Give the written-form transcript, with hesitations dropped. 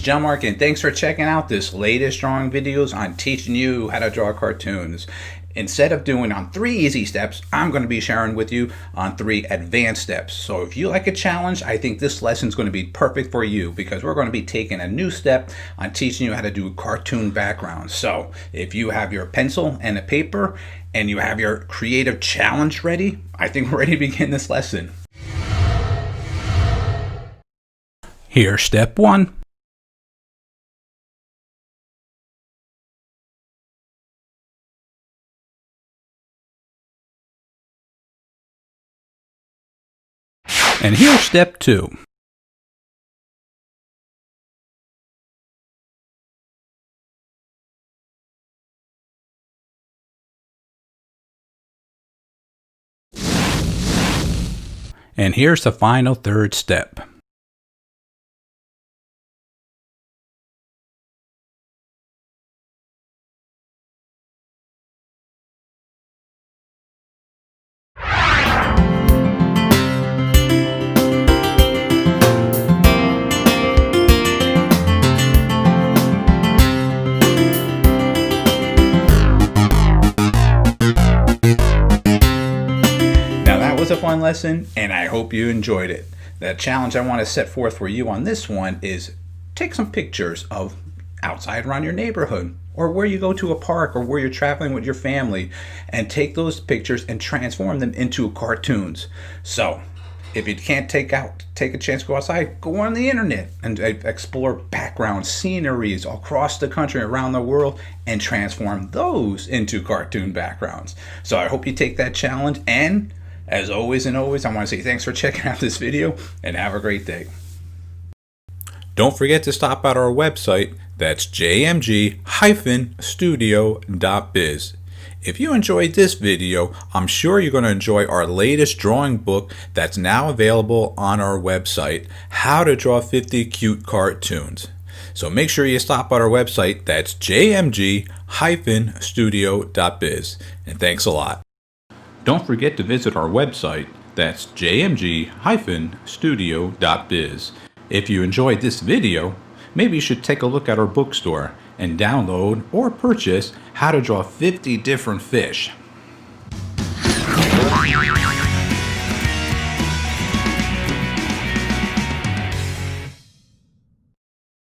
John-Marc, and thanks for checking out this latest drawing videos on teaching you how to draw cartoons. Instead of doing on 3 easy steps, I'm going to be sharing with you on 3 advanced steps. So if you like a challenge, I think this lesson is going to be perfect for you because we're going to be taking a new step on teaching you how to do cartoon backgrounds. So if you have your pencil and a paper and you have your creative challenge ready, I think we're ready to begin this lesson. Here's step 1. And here's step 2. And here's the final 3rd step. Was a fun lesson, and I hope you enjoyed it. The challenge I want to set forth for you on this one is take some pictures of outside around your neighborhood, or where you go to a park, or where you're traveling with your family, and take those pictures and transform them into cartoons. So if you can't take a chance to go outside, go on the internet and explore background sceneries across the country, around the world, and transform those into cartoon backgrounds. So I hope you take that challenge, and as always, I want to say thanks for checking out this video, and have a great day. Don't forget to stop at our website. That's jmg-studio.biz. If you enjoyed this video, I'm sure you're going to enjoy our latest drawing book that's now available on our website, How to Draw 50 Cute Cartoons. So make sure you stop at our website. That's jmg-studio.biz. And thanks a lot. Don't forget to visit our website, that's jmg-studio.biz. If you enjoyed this video, maybe you should take a look at our bookstore and download or purchase How to Draw 50 Different Fish.